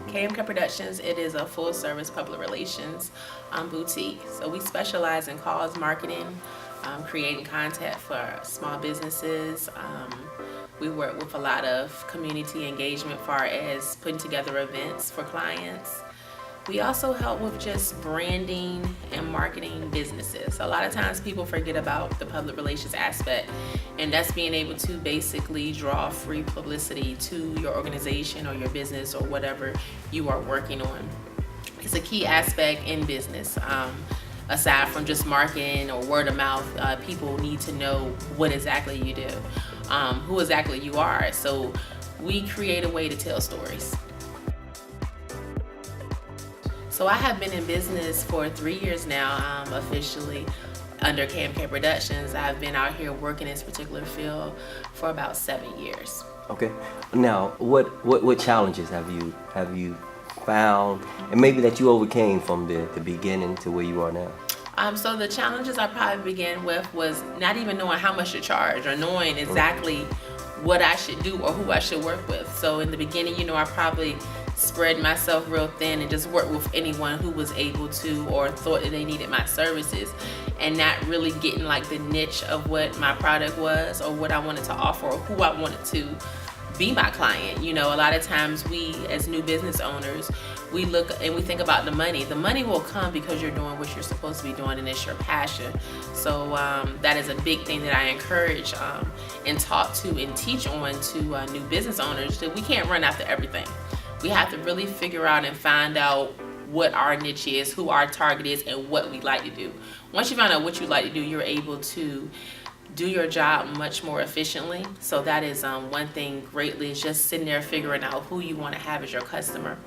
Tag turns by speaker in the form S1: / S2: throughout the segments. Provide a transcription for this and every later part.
S1: KMK Productions, it is a full-service public relations boutique. So we specialize in cause marketing, creating content for small businesses. We work with a lot of community engagement, far as putting together events for clients. We also help with just branding and marketing businesses. A lot of times people forget about the public relations aspect, and that's being able to basically draw free publicity to your organization or your business or whatever you are working on. It's a key aspect in business. Aside from just marketing or word of mouth, people need to know what exactly you do, who exactly you are. So we create a way to tell stories. So I have been in business for 3 years now, officially under KMK Productions. I've been out here working in this particular field for about 7 years.
S2: Okay. Now, what challenges have you found, and maybe that you overcame from the beginning to where you are now?
S1: So the challenges I probably began with was not even knowing how much to charge or knowing exactly what I should do or who I should work with. So in the beginning, I probably spread myself real thin and just worked with anyone who was able to or thought that they needed my services, and not really getting like the niche of what my product was or what I wanted to offer or who I wanted to be my client. A lot of times we as new business owners, we look and we think about the money. The money will come because you're doing what you're supposed to be doing, and it's your passion. So that is a big thing that I encourage and talk to and teach on to new business owners, that we can't run after everything. We have to really figure out and find out what our niche is, who our target is, and what we like to do. Once you find out what you like to do, you're able to do your job much more efficiently. So that is one thing greatly, is just sitting there figuring out who you want to have as your customer.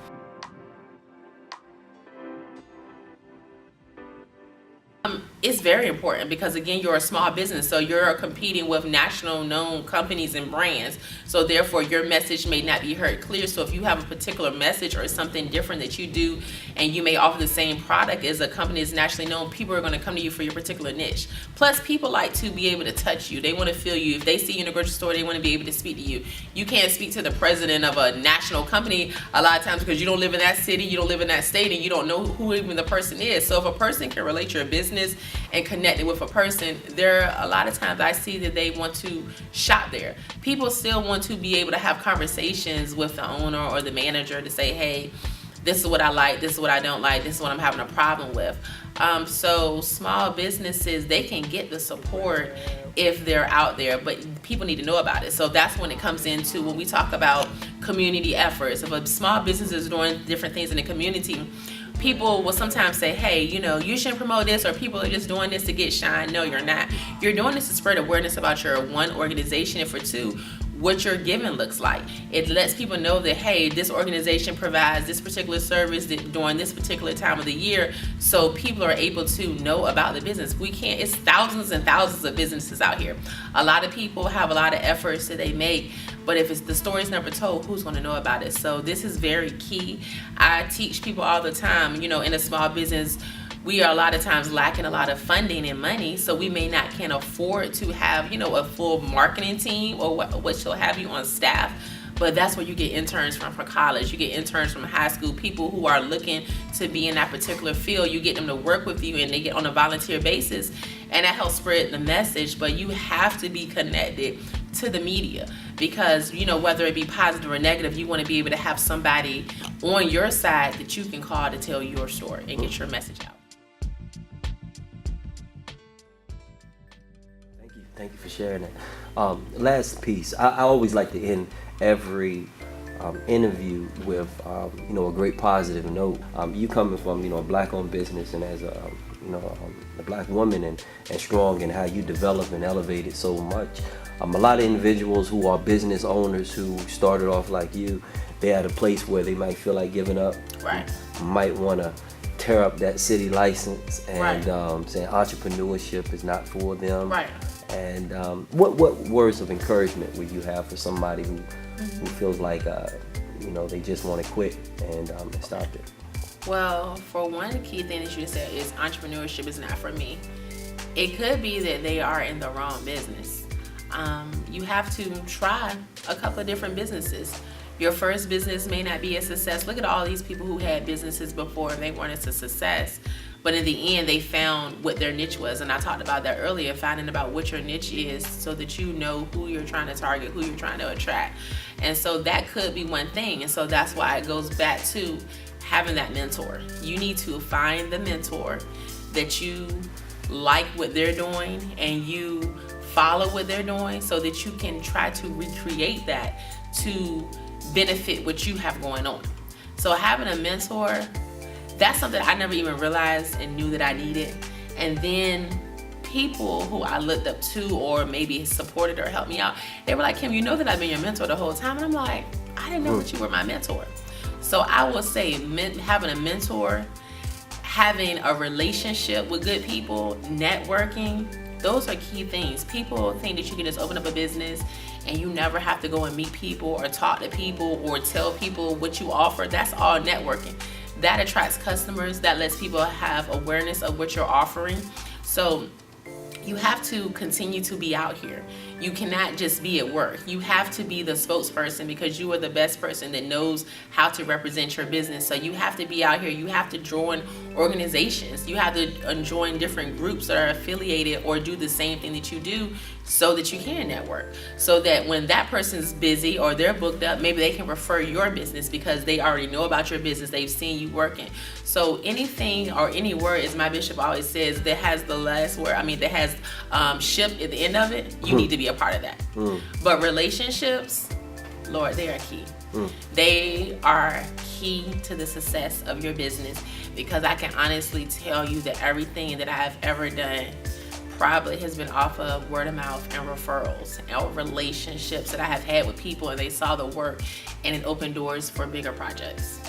S1: It's very important because, again, you're a small business, so you're competing with national known companies and brands, so therefore your message may not be heard clear. So if you have a particular message or something different that you do, and you may offer the same product as a company that's nationally known, people are going to come to you for your particular niche. Plus, people like to be able to touch you. They want to feel you. If they see you in a grocery store, they want to be able to speak to you. You can't speak to the president of a national company a lot of times because you don't live in that city, you don't live in that state, and you don't know who even the person is. So if a person can relate to your business and connect it with a person, there are a lot of times I see that they want to shop there. People still want to be able to have conversations with the owner or the manager to say, hey, this is what I like, this is what I don't like, this is what I'm having a problem with. So small businesses, they can get the support if they're out there, but people need to know about it. So that's when it comes into when we talk about community efforts. If a small business is doing different things in the community, people will sometimes say, hey, you shouldn't promote this, or people are just doing this to get shine. No, you're not. You're doing this to spread awareness about your one organization, and for two, what your giving looks like. It lets people know that, hey, this organization provides this particular service during this particular time of the year, so people are able to know about the business. It's thousands and thousands of businesses out here. A lot of people have a lot of efforts that they make, but if the story's never told, who's going to know about it? So this is very key. I teach people all the time, in a small business, we are a lot of times lacking a lot of funding and money, so we can't afford to have, a full marketing team or what shall have you on staff. But that's where you get interns from for college. You get interns from high school, people who are looking to be in that particular field. You get them to work with you, and they get on a volunteer basis, and that helps spread the message. But you have to be connected to the media because, whether it be positive or negative, you want to be able to have somebody on your side that you can call to tell your story and get your message out.
S2: Thank you for sharing that. Last piece, I always like to end every interview with a great positive note. You coming from a black-owned business, and as a black woman, and strong in how you develop and elevate it so much. A lot of individuals who are business owners who started off like you, they're at a place where they might feel like giving up.
S1: Right.
S2: Might want to tear up that city license and
S1: right.
S2: Saying entrepreneurship is not for them.
S1: Right.
S2: And what words of encouragement would you have for somebody who feels like they just want to quit and stop it?
S1: Well, for one, key thing that you said is entrepreneurship is not for me. It could be that they are in the wrong business. You have to try a couple of different businesses. Your first business may not be a success. Look at all these people who had businesses before and they weren't a success. But in the end, they found what their niche was. And I talked about that earlier, finding about what your niche is so that you know who you're trying to target, who you're trying to attract. And so that could be one thing. And so that's why it goes back to having that mentor. You need to find the mentor that you like what they're doing and you follow what they're doing so that you can try to recreate that to benefit what you have going on. So having a mentor, that's something I never even realized and knew that I needed. And then people who I looked up to or maybe supported or helped me out, they were like, Kim, you know that I've been your mentor the whole time. And I'm like, I didn't know that you were my mentor. So I will say having a mentor, having a relationship with good people, networking, those are key things. People think that you can just open up a business and you never have to go and meet people or talk to people or tell people what you offer. That's all networking. That attracts customers, that lets people have awareness of what you're offering. So you have to continue to be out here. You cannot just be at work. You have to be the spokesperson because you are the best person that knows how to represent your business. So you have to be out here. You have to join organizations. You have to join different groups that are affiliated or do the same thing that you do so that you can network. So that when that person's busy or they're booked up, maybe they can refer your business because they already know about your business. They've seen you working. So anything or any word, as my bishop always says, that has the last word, that has ship at the end of it, you need to be a part of that. But relationships, Lord, they are key. They are key to the success of your business because I can honestly tell you that everything that I've ever done probably has been off of word of mouth and referrals and relationships that I have had with people and they saw the work and it opened doors for bigger projects.